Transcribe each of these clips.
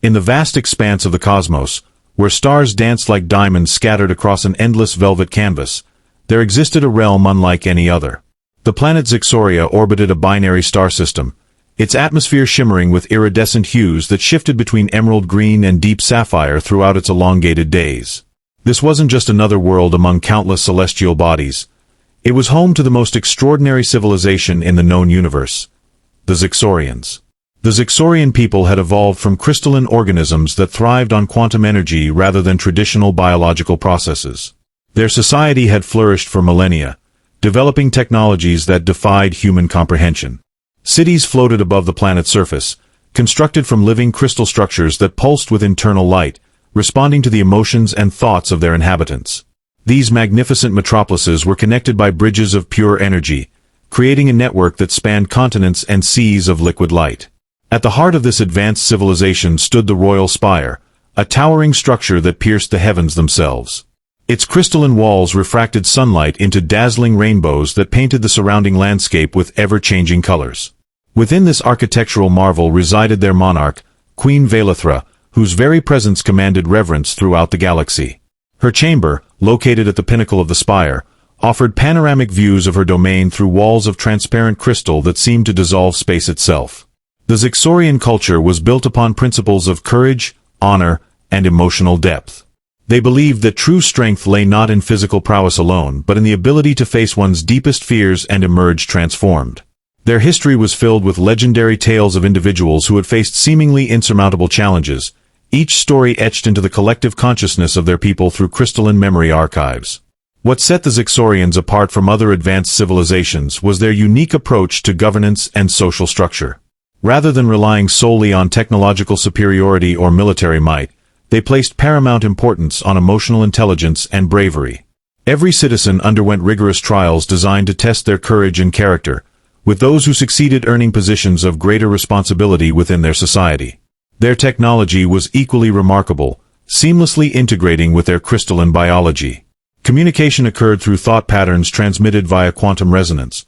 In the vast expanse of the cosmos, where stars danced like diamonds scattered across an endless velvet canvas, there existed a realm unlike any other. The planet Zixoria orbited a binary star system, its atmosphere shimmering with iridescent hues that shifted between emerald green and deep sapphire throughout its elongated days. This wasn't just another world among countless celestial bodies. It was home to the most extraordinary civilization in the known universe, the Zixorians. The Zixorian people had evolved from crystalline organisms that thrived on quantum energy rather than traditional biological processes. Their society had flourished for millennia, developing technologies that defied human comprehension. Cities floated above the planet's surface, constructed from living crystal structures that pulsed with internal light, responding to the emotions and thoughts of their inhabitants. These magnificent metropolises were connected by bridges of pure energy, creating a network that spanned continents and seas of liquid light. At the heart of this advanced civilization stood the royal spire, a towering structure that pierced the heavens themselves. Its crystalline walls refracted sunlight into dazzling rainbows that painted the surrounding landscape with ever-changing colors. Within this architectural marvel resided their monarch, Queen Velithra, whose very presence commanded reverence throughout the galaxy. Her chamber, located at the pinnacle of the spire, offered panoramic views of her domain through walls of transparent crystal that seemed to dissolve space itself. The Zixorian culture was built upon principles of courage, honor, and emotional depth. They believed that true strength lay not in physical prowess alone, but in the ability to face one's deepest fears and emerge transformed. Their history was filled with legendary tales of individuals who had faced seemingly insurmountable challenges, each story etched into the collective consciousness of their people through crystalline memory archives. What set the Zixorians apart from other advanced civilizations was their unique approach to governance and social structure. Rather than relying solely on technological superiority or military might, they placed paramount importance on emotional intelligence and bravery. Every citizen underwent rigorous trials designed to test their courage and character, with those who succeeded earning positions of greater responsibility within their society. Their technology was equally remarkable, seamlessly integrating with their crystalline biology. Communication occurred through thought patterns transmitted via quantum resonance,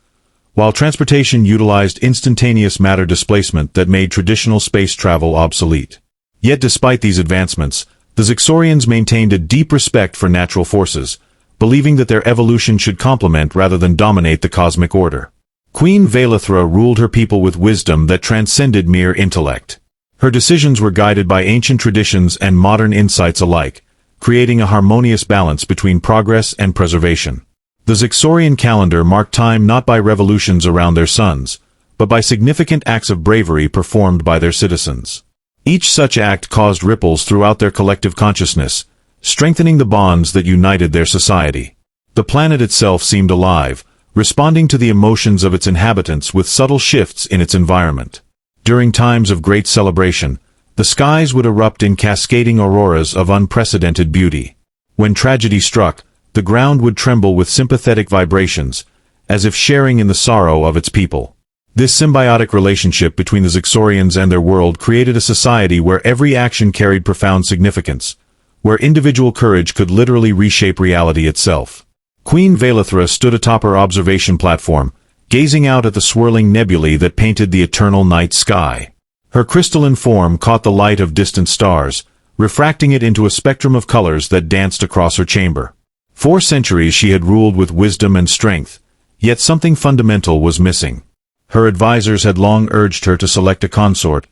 while transportation utilized instantaneous matter displacement that made traditional space travel obsolete. Yet despite these advancements, the Zixorians maintained a deep respect for natural forces, believing that their evolution should complement rather than dominate the cosmic order. Queen Velithra ruled her people with wisdom that transcended mere intellect. Her decisions were guided by ancient traditions and modern insights alike, creating a harmonious balance between progress and preservation. The Zixorian calendar marked time not by revolutions around their suns, but by significant acts of bravery performed by their citizens. Each such act caused ripples throughout their collective consciousness, strengthening the bonds that united their society. The planet itself seemed alive, responding to the emotions of its inhabitants with subtle shifts in its environment. During times of great celebration, the skies would erupt in cascading auroras of unprecedented beauty. When tragedy struck, the ground would tremble with sympathetic vibrations, as if sharing in the sorrow of its people. This symbiotic relationship between the Zixorians and their world created a society where every action carried profound significance, where individual courage could literally reshape reality itself. Queen Velithra stood atop her observation platform, gazing out at the swirling nebulae that painted the eternal night sky. Her crystalline form caught the light of distant stars, refracting it into a spectrum of colors that danced across her chamber. 4 centuries she had ruled with wisdom and strength, yet something fundamental was missing. Her advisors had long urged her to select a consort,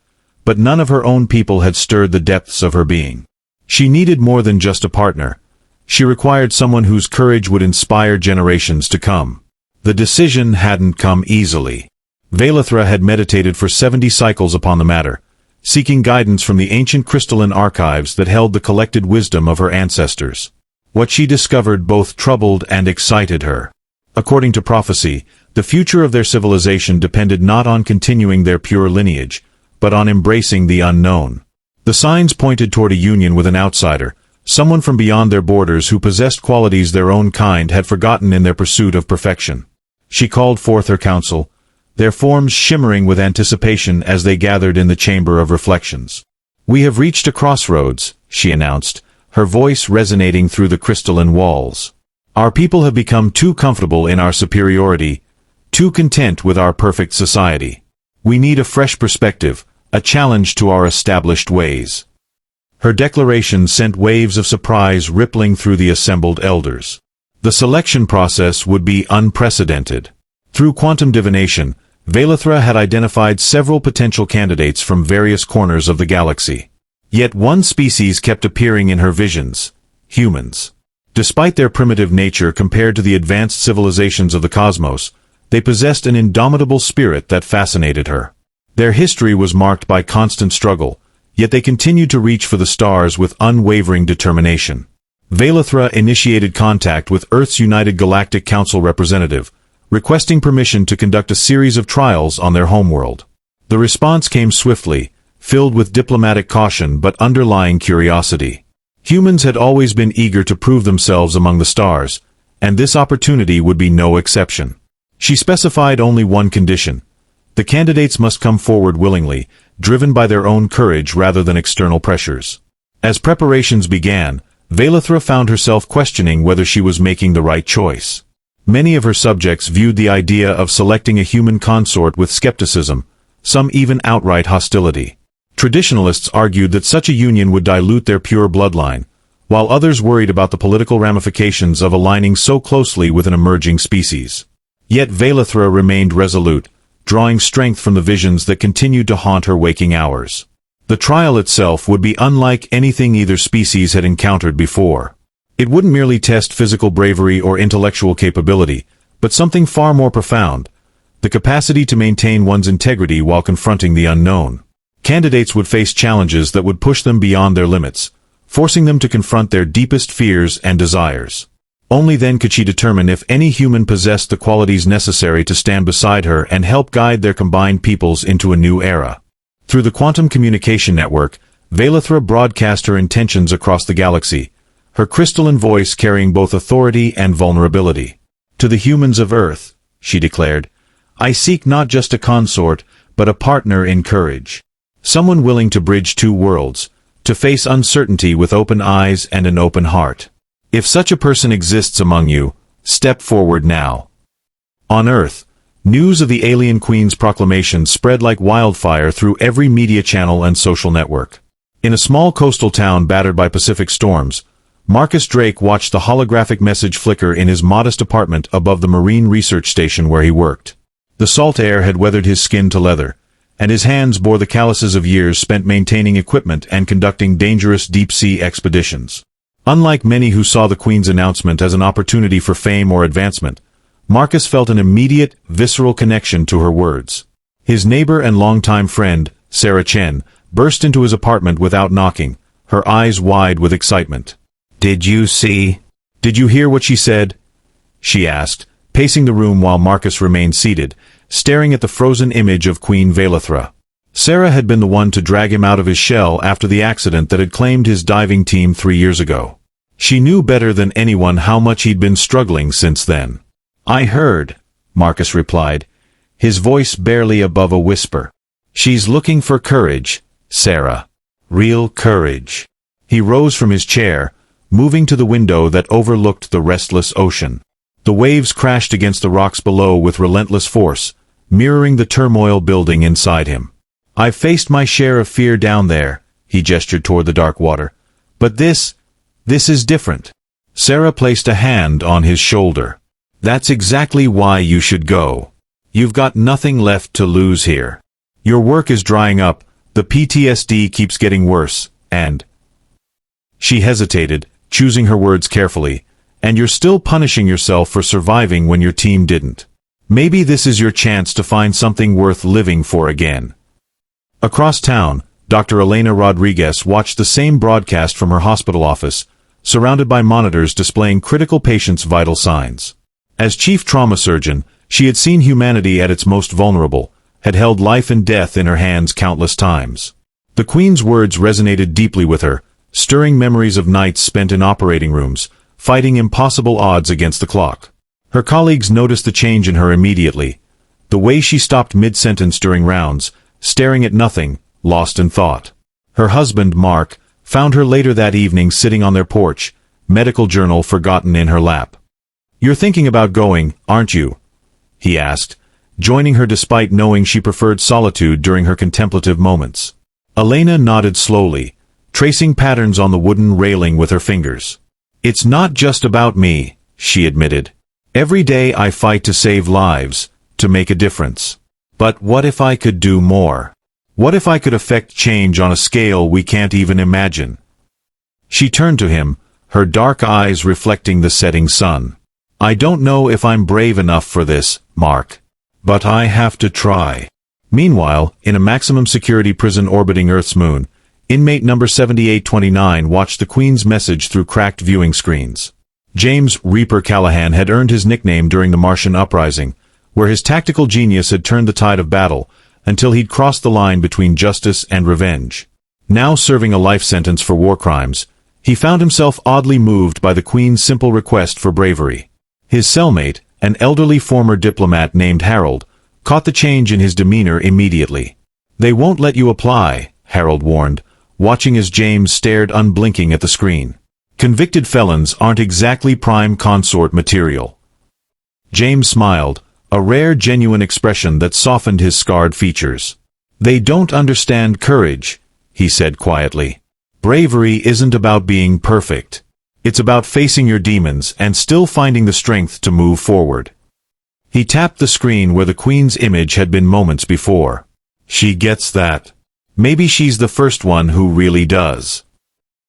but none of her own people had stirred the depths of her being. She needed more than just a partner. She required someone whose courage would inspire generations to come. The decision hadn't come easily. Velithra had meditated for 70 cycles upon the matter, seeking guidance from the ancient crystalline archives that held the collected wisdom of her ancestors. What she discovered both troubled and excited her. According to prophecy, the future of their civilization depended not on continuing their pure lineage, but on embracing the unknown. The signs pointed toward a union with an outsider, someone from beyond their borders who possessed qualities their own kind had forgotten in their pursuit of perfection. She called forth her council, their forms shimmering with anticipation as they gathered in the chamber of reflections. "We have reached a crossroads," she announced, her voice resonating through the crystalline walls. "Our people have become too comfortable in our superiority, too content with our perfect society. We need a fresh perspective, a challenge to our established ways." Her declaration sent waves of surprise rippling through the assembled elders. The selection process would be unprecedented. Through quantum divination, Velethra had identified several potential candidates from various corners of the galaxy. Yet one species kept appearing in her visions: humans. Despite their primitive nature compared to the advanced civilizations of the cosmos, they possessed an indomitable spirit that fascinated her. Their history was marked by constant struggle, yet they continued to reach for the stars with unwavering determination. Velethra initiated contact with Earth's United Galactic Council representative, requesting permission to conduct a series of trials on their homeworld. The response came swiftly, filled with diplomatic caution but underlying curiosity. Humans had always been eager to prove themselves among the stars, and this opportunity would be no exception. She specified only one condition: the candidates must come forward willingly, driven by their own courage rather than external pressures. As preparations began, Velethra found herself questioning whether she was making the right choice. Many of her subjects viewed the idea of selecting a human consort with skepticism, some even outright hostility. Traditionalists argued that such a union would dilute their pure bloodline, while others worried about the political ramifications of aligning so closely with an emerging species. Yet Velethra remained resolute, drawing strength from the visions that continued to haunt her waking hours. The trial itself would be unlike anything either species had encountered before. It wouldn't merely test physical bravery or intellectual capability, but something far more profound: the capacity to maintain one's integrity while confronting the unknown. Candidates would face challenges that would push them beyond their limits, forcing them to confront their deepest fears and desires. Only then could she determine if any human possessed the qualities necessary to stand beside her and help guide their combined peoples into a new era. Through the quantum communication network, Velethra broadcast her intentions across the galaxy, her crystalline voice carrying both authority and vulnerability. "To the humans of Earth," she declared, "I seek not just a consort, but a partner in courage. Someone willing to bridge two worlds, to face uncertainty with open eyes and an open heart. If such a person exists among you, step forward now." On Earth, news of the alien queen's proclamation spread like wildfire through every media channel and social network. In a small coastal town battered by Pacific storms, Marcus Drake watched the holographic message flicker in his modest apartment above the marine research station where he worked. The salt air had weathered his skin to leather, and his hands bore the calluses of years spent maintaining equipment and conducting dangerous deep-sea expeditions. Unlike many who saw the Queen's announcement as an opportunity for fame or advancement, Marcus felt an immediate, visceral connection to her words. His neighbor and longtime friend, Sarah Chen, burst into his apartment without knocking, her eyes wide with excitement. "Did you hear what she said?" she asked, pacing the room while Marcus remained seated, staring at the frozen image of Queen Velethra. Sarah had been the one to drag him out of his shell after the accident that had claimed his diving team 3 years ago. She knew better than anyone how much he'd been struggling since then. "I heard," Marcus replied, his voice barely above a whisper. "She's looking for courage, Sarah. Real courage." He rose from his chair, moving to the window that overlooked the restless ocean. The waves crashed against the rocks below with relentless force, mirroring the turmoil building inside him. "I've faced my share of fear down there," he gestured toward the dark water. "But this is different." Sarah placed a hand on his shoulder. "That's exactly why you should go. You've got nothing left to lose here. Your work is drying up, the PTSD keeps getting worse, and—" She hesitated, choosing her words carefully. "And you're still punishing yourself for surviving when your team didn't. Maybe this is your chance to find something worth living for again." Across town, Dr. Elena Rodriguez watched the same broadcast from her hospital office, surrounded by monitors displaying critical patients' vital signs. As chief trauma surgeon, she had seen humanity at its most vulnerable, had held life and death in her hands countless times. The Queen's words resonated deeply with her, stirring memories of nights spent in operating rooms, fighting impossible odds against the clock. Her colleagues noticed the change in her immediately. The way she stopped mid-sentence during rounds, staring at nothing, lost in thought. Her husband, Mark, found her later that evening sitting on their porch, medical journal forgotten in her lap. "You're thinking about going, aren't you?" he asked, joining her despite knowing she preferred solitude during her contemplative moments. Elena nodded slowly, tracing patterns on the wooden railing with her fingers. "It's not just about me," she admitted. "Every day I fight to save lives, to make a difference. But what if I could do more? What if I could affect change on a scale we can't even imagine?" She turned to him, her dark eyes reflecting the setting sun. "I don't know if I'm brave enough for this, Mark. But I have to try." Meanwhile, in a maximum security prison orbiting Earth's moon, inmate number 7829 watched the Queen's message through cracked viewing screens. James Reaper Callahan had earned his nickname during the Martian uprising, where his tactical genius had turned the tide of battle, until he'd crossed the line between justice and revenge. Now serving a life sentence for war crimes, he found himself oddly moved by the Queen's simple request for bravery. His cellmate, an elderly former diplomat named Harold, caught the change in his demeanor immediately. "They won't let you apply," Harold warned, watching as James stared unblinking at the screen. "Convicted felons aren't exactly prime consort material." James smiled, a rare genuine expression that softened his scarred features. "They don't understand courage," he said quietly. "Bravery isn't about being perfect. It's about facing your demons and still finding the strength to move forward." He tapped the screen where the Queen's image had been moments before. "She gets that. Maybe she's the first one who really does."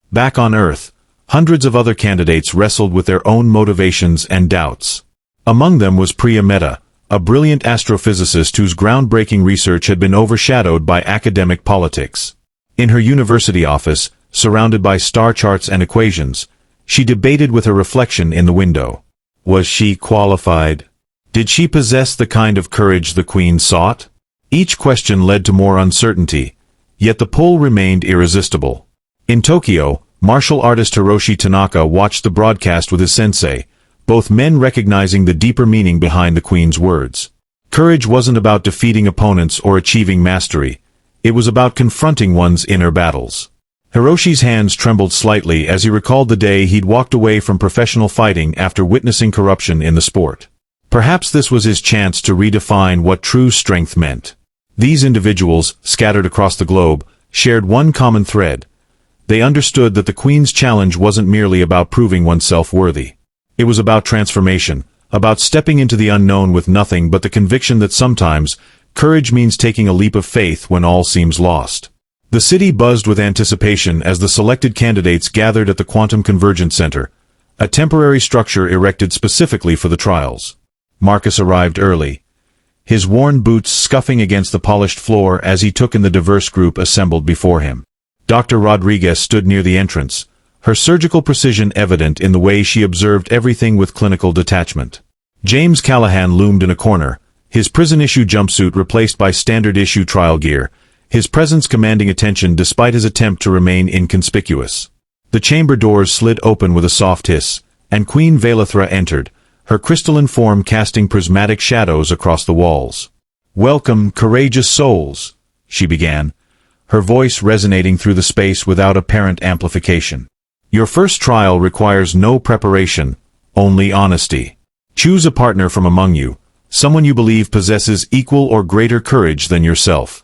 Back on Earth, hundreds of other candidates wrestled with their own motivations and doubts. Among them was Priya Mehta, a brilliant astrophysicist whose groundbreaking research had been overshadowed by academic politics. In her university office, surrounded by star charts and equations, she debated with her reflection in the window. Was she qualified? Did she possess the kind of courage the Queen sought? Each question led to more uncertainty, yet the pull remained irresistible. In Tokyo, martial artist Hiroshi Tanaka watched the broadcast with his sensei, both men recognizing the deeper meaning behind the Queen's words. Courage wasn't about defeating opponents or achieving mastery. It was about confronting one's inner battles. Hiroshi's hands trembled slightly as he recalled the day he'd walked away from professional fighting after witnessing corruption in the sport. Perhaps this was his chance to redefine what true strength meant. These individuals, scattered across the globe, shared one common thread. They understood that the Queen's challenge wasn't merely about proving oneself worthy. It was about transformation, about stepping into the unknown with nothing but the conviction that sometimes, courage means taking a leap of faith when all seems lost. The city buzzed with anticipation as the selected candidates gathered at the Quantum Convergence Center, a temporary structure erected specifically for the trials. Marcus arrived early, his worn boots scuffing against the polished floor as he took in the diverse group assembled before him. Dr. Rodriguez stood near the entrance, her surgical precision evident in the way she observed everything with clinical detachment. James Callahan loomed in a corner, his prison-issue jumpsuit replaced by standard-issue trial gear, his presence commanding attention despite his attempt to remain inconspicuous. The chamber doors slid open with a soft hiss, and Queen Velithra entered, her crystalline form casting prismatic shadows across the walls. "Welcome, courageous souls," she began, her voice resonating through the space without apparent amplification. "Your first trial requires no preparation, only honesty. Choose a partner from among you, someone you believe possesses equal or greater courage than yourself."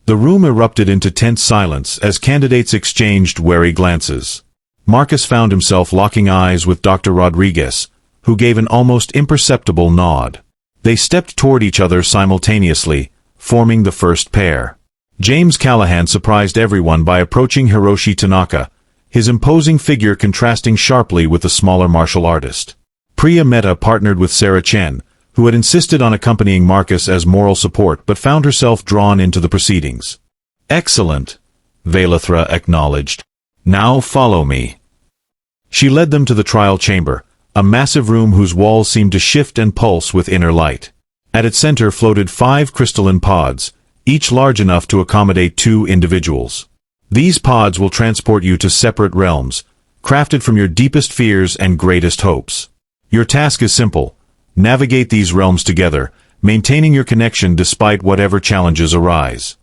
The room erupted into tense silence as candidates exchanged wary glances. Marcus found himself locking eyes with Dr. Rodriguez, who gave an almost imperceptible nod. They stepped toward each other simultaneously, forming the first pair. James Callahan surprised everyone by approaching Hiroshi Tanaka, his imposing figure contrasting sharply with the smaller martial artist. Priya Mehta partnered with Sarah Chen, who had insisted on accompanying Marcus as moral support but found herself drawn into the proceedings. "Excellent," Velithra acknowledged. "Now follow me." She led them to the trial chamber, a massive room whose walls seemed to shift and pulse with inner light. At its center floated 5 crystalline pods, each large enough to accommodate 2 individuals. These pods will transport you to separate realms, crafted from your deepest fears and greatest hopes. Your task is simple: navigate these realms together, maintaining your connection despite whatever challenges arise.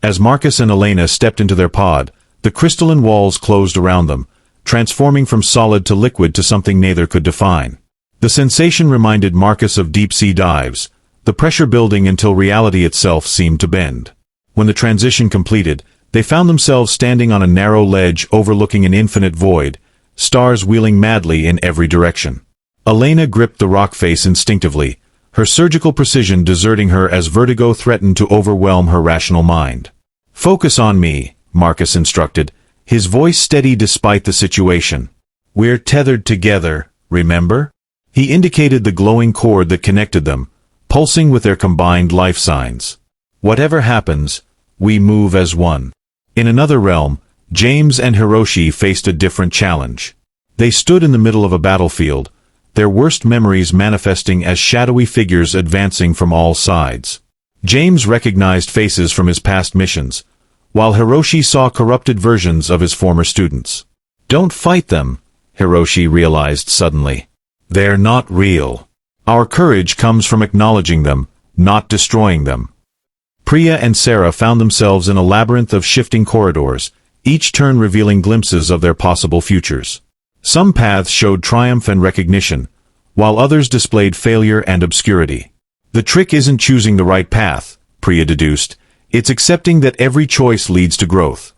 As Marcus and Elena stepped into their pod, the crystalline walls closed around them, transforming from solid to liquid to something neither could define. The sensation reminded Marcus of deep-sea dives, the pressure building until reality itself seemed to bend. When the transition completed, They found themselves standing on a narrow ledge overlooking an infinite void, stars wheeling madly in every direction. Elena gripped the rock face instinctively, her surgical precision deserting her as vertigo threatened to overwhelm her rational mind. "Focus on me," Marcus instructed, his voice steady despite the situation. "We're tethered together, remember?" He indicated the glowing cord that connected them, pulsing with their combined life signs. "Whatever happens, we move as one." In another realm, James and Hiroshi faced a different challenge. They stood in the middle of a battlefield, their worst memories manifesting as shadowy figures advancing from all sides. James recognized faces from his past missions, while Hiroshi saw corrupted versions of his former students. "Don't fight them," Hiroshi realized suddenly. "They're not real. Our courage comes from acknowledging them, not destroying them." Priya and Sarah found themselves in a labyrinth of shifting corridors, each turn revealing glimpses of their possible futures. Some paths showed triumph and recognition, while others displayed failure and obscurity. "The trick isn't choosing the right path," Priya deduced, "it's accepting that every choice leads to growth."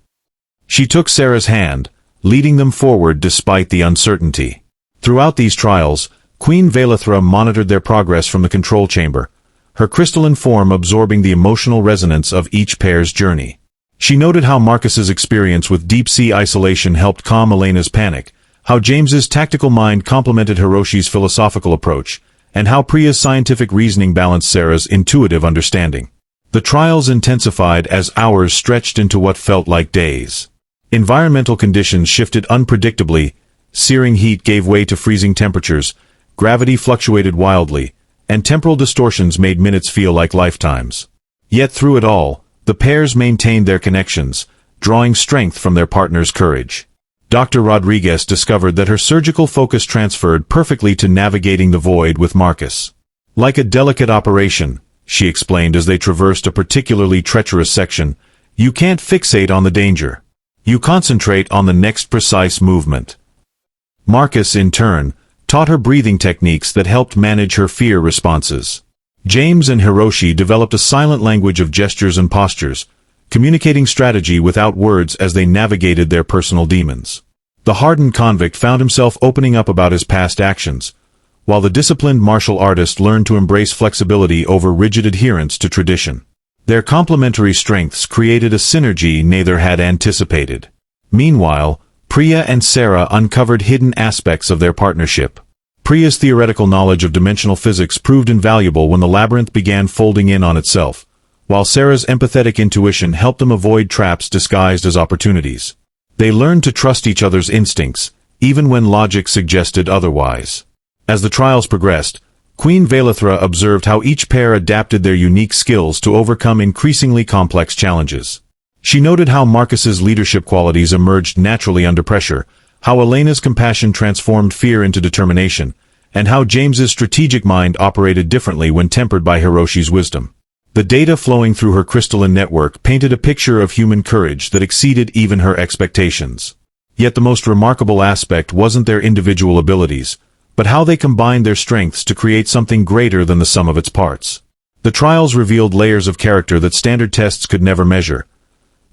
She took Sarah's hand, leading them forward despite the uncertainty. Throughout these trials, Queen Velithra monitored their progress from the control chamber, her crystalline form absorbing the emotional resonance of each pair's journey. She noted how Marcus's experience with deep-sea isolation helped calm Elena's panic, how James's tactical mind complemented Hiroshi's philosophical approach, and how Priya's scientific reasoning balanced Sarah's intuitive understanding. The trials intensified as hours stretched into what felt like days. Environmental conditions shifted unpredictably, searing heat gave way to freezing temperatures, gravity fluctuated wildly, and temporal distortions made minutes feel like lifetimes. Yet through it all, the pairs maintained their connections, drawing strength from their partner's courage. Dr. Rodriguez discovered that her surgical focus transferred perfectly to navigating the void with Marcus. "Like a delicate operation," she explained as they traversed a particularly treacherous section, "you can't fixate on the danger. You concentrate on the next precise movement." Marcus, in turn, taught her breathing techniques that helped manage her fear responses. James and Hiroshi developed a silent language of gestures and postures, communicating strategy without words as they navigated their personal demons. The hardened convict found himself opening up about his past actions, while the disciplined martial artist learned to embrace flexibility over rigid adherence to tradition. Their complementary strengths created a synergy neither had anticipated. Meanwhile, Priya and Sarah uncovered hidden aspects of their partnership. Priya's theoretical knowledge of dimensional physics proved invaluable when the labyrinth began folding in on itself, while Sarah's empathetic intuition helped them avoid traps disguised as opportunities. They learned to trust each other's instincts, even when logic suggested otherwise. As the trials progressed, Queen Velithra observed how each pair adapted their unique skills to overcome increasingly complex challenges. She noted how Marcus's leadership qualities emerged naturally under pressure, how Elena's compassion transformed fear into determination, and how James's strategic mind operated differently when tempered by Hiroshi's wisdom. The data flowing through her crystalline network painted a picture of human courage that exceeded even her expectations. Yet the most remarkable aspect wasn't their individual abilities, but how they combined their strengths to create something greater than the sum of its parts. The trials revealed layers of character that standard tests could never measure.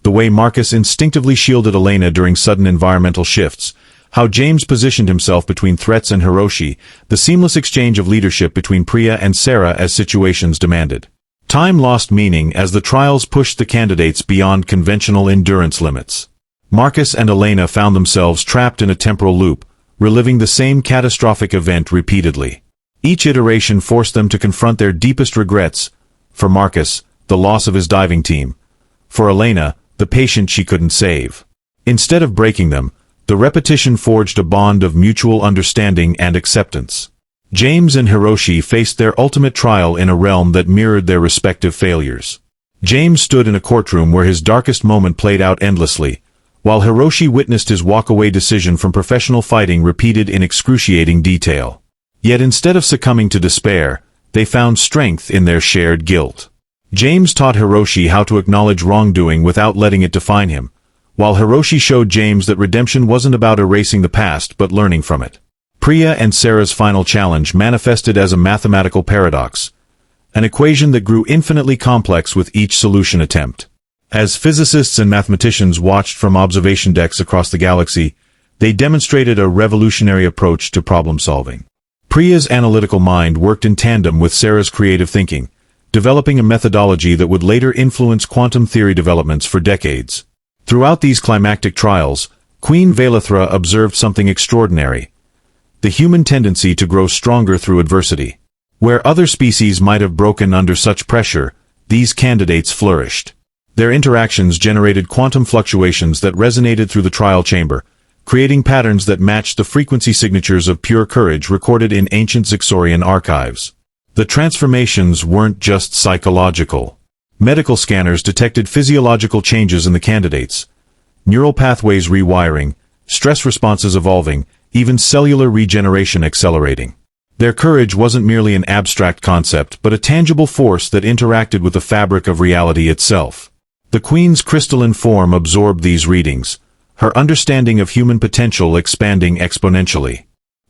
The way Marcus instinctively shielded Elena during sudden environmental shifts, how James positioned himself between threats and Hiroshi, the seamless exchange of leadership between Priya and Sarah as situations demanded. Time lost meaning as the trials pushed the candidates beyond conventional endurance limits. Marcus and Elena found themselves trapped in a temporal loop, reliving the same catastrophic event repeatedly. Each iteration forced them to confront their deepest regrets. For Marcus, the loss of his diving team. For Elena, the patient she couldn't save. Instead of breaking them, the repetition forged a bond of mutual understanding and acceptance. James and Hiroshi faced their ultimate trial in a realm that mirrored their respective failures. James stood in a courtroom where his darkest moment played out endlessly, while Hiroshi witnessed his walk-away decision from professional fighting repeated in excruciating detail. Yet instead of succumbing to despair, they found strength in their shared guilt. James taught Hiroshi how to acknowledge wrongdoing without letting it define him, while Hiroshi showed James that redemption wasn't about erasing the past but learning from it. Priya and Sarah's final challenge manifested as a mathematical paradox, an equation that grew infinitely complex with each solution attempt. As physicists and mathematicians watched from observation decks across the galaxy, they demonstrated a revolutionary approach to problem-solving. Priya's analytical mind worked in tandem with Sarah's creative thinking, developing a methodology that would later influence quantum theory developments for decades. Throughout these climactic trials, Queen Vailithra observed something extraordinary: the human tendency to grow stronger through adversity. Where other species might have broken under such pressure, these candidates flourished. Their interactions generated quantum fluctuations that resonated through the trial chamber, creating patterns that matched the frequency signatures of pure courage recorded in ancient Zixorian archives. The transformations weren't just psychological. Medical scanners detected physiological changes in the candidates: neural pathways rewiring, stress responses evolving, even cellular regeneration accelerating. Their courage wasn't merely an abstract concept, but a tangible force that interacted with the fabric of reality itself. The Queen's crystalline form absorbed these readings, her understanding of human potential expanding exponentially.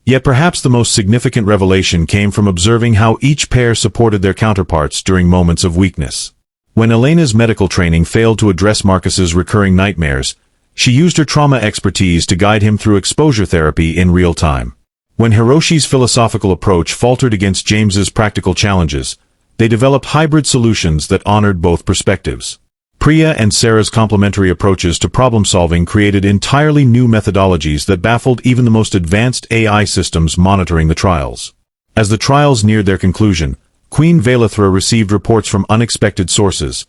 Yet perhaps the most significant revelation came from observing how each pair supported their counterparts during moments of weakness. When Elena's medical training failed to address Marcus's recurring nightmares, she used her trauma expertise to guide him through exposure therapy in real time. When Hiroshi's philosophical approach faltered against James's practical challenges, they developed hybrid solutions that honored both perspectives. Priya and Sarah's complementary approaches to problem-solving created entirely new methodologies that baffled even the most advanced AI systems monitoring the trials. As the trials neared their conclusion, Queen Vailithra received reports from unexpected sources,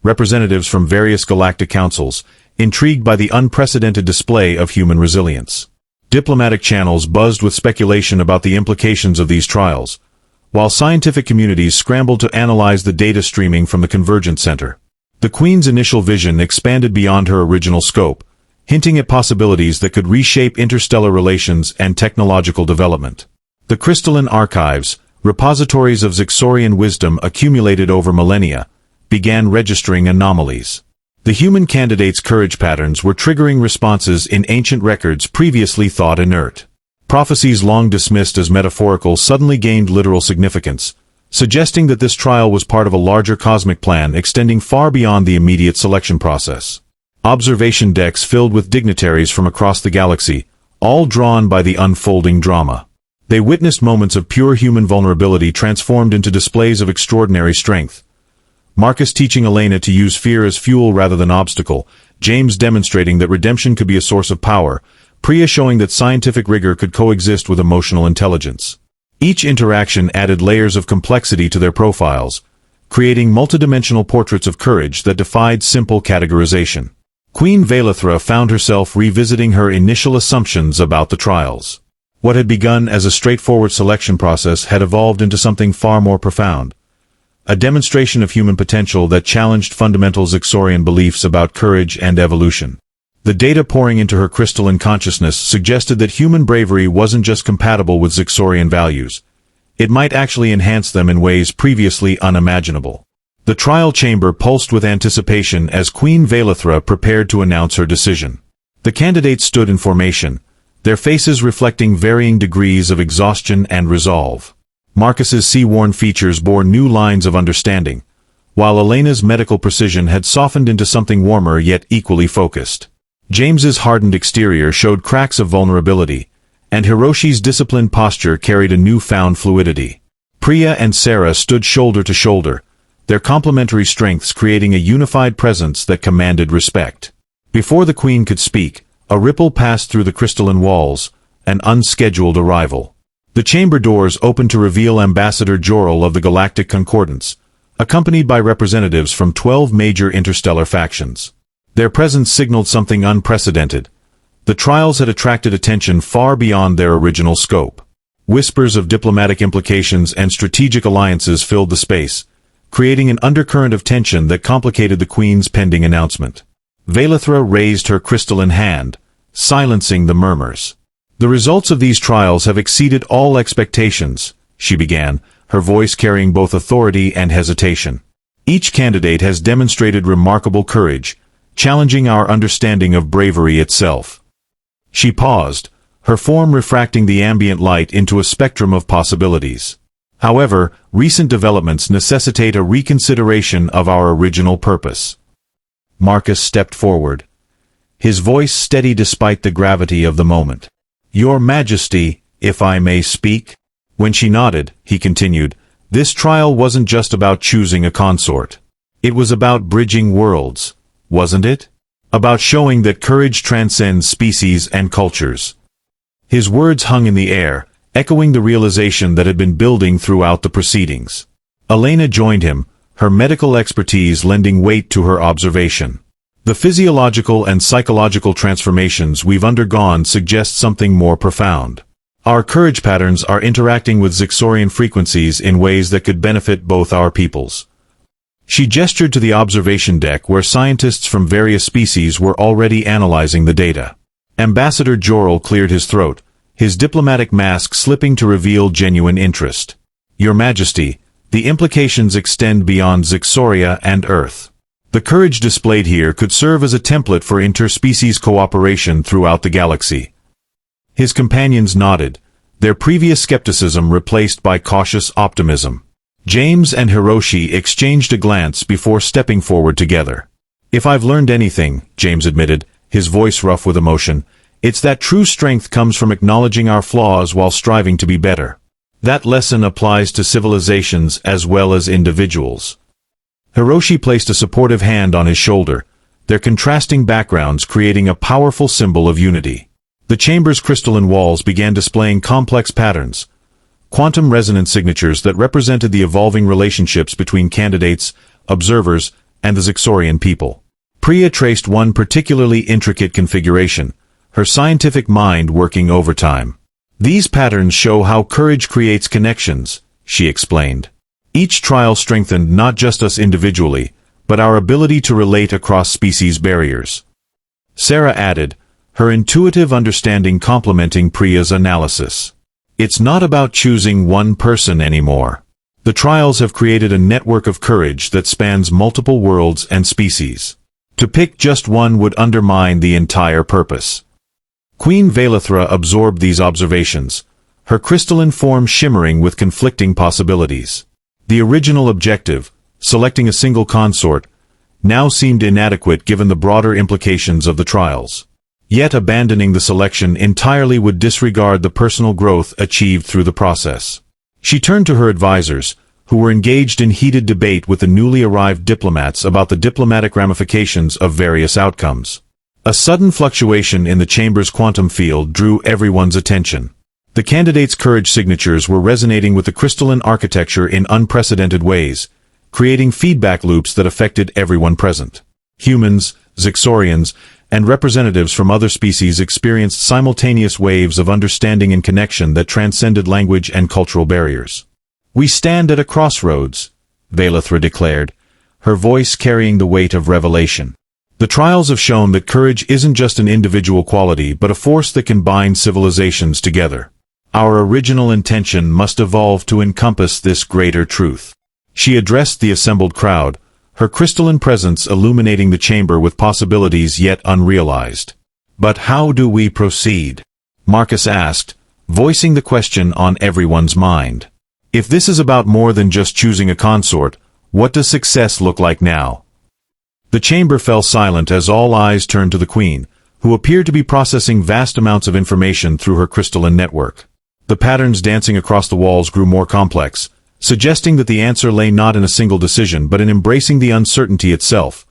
representatives from various galactic councils, intrigued by the unprecedented display of human resilience. Diplomatic channels buzzed with speculation about the implications of these trials, while scientific communities scrambled to analyze the data streaming from the Convergence Center. The Queen's initial vision expanded beyond her original scope, hinting at possibilities that could reshape interstellar relations and technological development. The crystalline archives, repositories of Zixorian wisdom accumulated over millennia, began registering anomalies. The human candidates' courage patterns were triggering responses in ancient records previously thought inert. Prophecies long dismissed as metaphorical suddenly gained literal significance, suggesting that this trial was part of a larger cosmic plan extending far beyond the immediate selection process. Observation decks filled with dignitaries from across the galaxy, all drawn by the unfolding drama. They witnessed moments of pure human vulnerability transformed into displays of extraordinary strength. Marcus teaching Elena to use fear as fuel rather than obstacle, James demonstrating that redemption could be a source of power, Priya showing that scientific rigor could coexist with emotional intelligence. Each interaction added layers of complexity to their profiles, creating multidimensional portraits of courage that defied simple categorization. Queen Vailithra found herself revisiting her initial assumptions about the trials. What had begun as a straightforward selection process had evolved into something far more profound. A demonstration of human potential that challenged fundamental Zixorian beliefs about courage and evolution. The data pouring into her crystalline consciousness suggested that human bravery wasn't just compatible with Zixorian values. It might actually enhance them in ways previously unimaginable. The trial chamber pulsed with anticipation as Queen Vailithra prepared to announce her decision. The candidates stood in formation, their faces reflecting varying degrees of exhaustion and resolve. Marcus's sea-worn features bore new lines of understanding, while Elena's medical precision had softened into something warmer yet equally focused. James's hardened exterior showed cracks of vulnerability, and Hiroshi's disciplined posture carried a newfound fluidity. Priya and Sarah stood shoulder to shoulder, their complementary strengths creating a unified presence that commanded respect. Before the Queen could speak, a ripple passed through the crystalline walls, an unscheduled arrival. The chamber doors opened to reveal Ambassador Jorel of the Galactic Concordance, accompanied by representatives from 12 major interstellar factions. Their presence signaled something unprecedented. The trials had attracted attention far beyond their original scope. Whispers of diplomatic implications and strategic alliances filled the space, creating an undercurrent of tension that complicated the Queen's pending announcement. Vailithra raised her crystalline hand, silencing the murmurs. "The results of these trials have exceeded all expectations," she began, her voice carrying both authority and hesitation. "Each candidate has demonstrated remarkable courage, challenging our understanding of bravery itself." She paused, her form refracting the ambient light into a spectrum of possibilities. "However, recent developments necessitate a reconsideration of our original purpose. Marcus stepped forward, his voice steady despite the gravity of the moment. "Your Majesty, if I may speak?" When she nodded, he continued, "This trial wasn't just about choosing a consort. It was about bridging worlds, wasn't it? About showing that courage transcends species and cultures." His words hung in the air, echoing the realization that had been building throughout the proceedings. Elena joined him, her medical expertise lending weight to her observation. "The physiological and psychological transformations we've undergone suggest something more profound. Our courage patterns are interacting with Zixorian frequencies in ways that could benefit both our peoples." She gestured to the observation deck where scientists from various species were already analyzing the data. Ambassador Jorel cleared his throat, his diplomatic mask slipping to reveal genuine interest. "Your Majesty, the implications extend beyond Zixoria and Earth. The courage displayed here could serve as a template for interspecies cooperation throughout the galaxy." His companions nodded, their previous skepticism replaced by cautious optimism. James and Hiroshi exchanged a glance before stepping forward together. "If I've learned anything," James admitted, his voice rough with emotion, "it's that true strength comes from acknowledging our flaws while striving to be better. That lesson applies to civilizations as well as individuals." Hiroshi placed a supportive hand on his shoulder, their contrasting backgrounds creating a powerful symbol of unity. The chamber's crystalline walls began displaying complex patterns, quantum resonance signatures that represented the evolving relationships between candidates, observers, and the Zixorian people. Priya traced one particularly intricate configuration, her scientific mind working overtime. "These patterns show how courage creates connections," she explained. "Each trial strengthened not just us individually, but our ability to relate across species barriers." Sarah added, her intuitive understanding complementing Priya's analysis. "It's not about choosing one person anymore. The trials have created a network of courage that spans multiple worlds and species. To pick just one would undermine the entire purpose." Queen Velithra absorbed these observations, her crystalline form shimmering with conflicting possibilities. The original objective, selecting a single consort, now seemed inadequate given the broader implications of the trials. Yet abandoning the selection entirely would disregard the personal growth achieved through the process. She turned to her advisors, who were engaged in heated debate with the newly arrived diplomats about the diplomatic ramifications of various outcomes. A sudden fluctuation in the chamber's quantum field drew everyone's attention. The candidates' courage signatures were resonating with the crystalline architecture in unprecedented ways, creating feedback loops that affected everyone present. Humans, Zixorians, and representatives from other species experienced simultaneous waves of understanding and connection that transcended language and cultural barriers. "We stand at a crossroads," Velithra declared, her voice carrying the weight of revelation. "The trials have shown that courage isn't just an individual quality but a force that can bind civilizations together. Our original intention must evolve to encompass this greater truth." She addressed the assembled crowd, her crystalline presence illuminating the chamber with possibilities yet unrealized. "But how do we proceed?" Marcus asked, voicing the question on everyone's mind. "If this is about more than just choosing a consort, what does success look like now?" The chamber fell silent as all eyes turned to the Queen, who appeared to be processing vast amounts of information through her crystalline network. The patterns dancing across the walls grew more complex, suggesting that the answer lay not in a single decision but in embracing the uncertainty itself,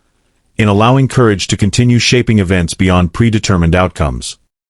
in allowing courage to continue shaping events beyond predetermined outcomes.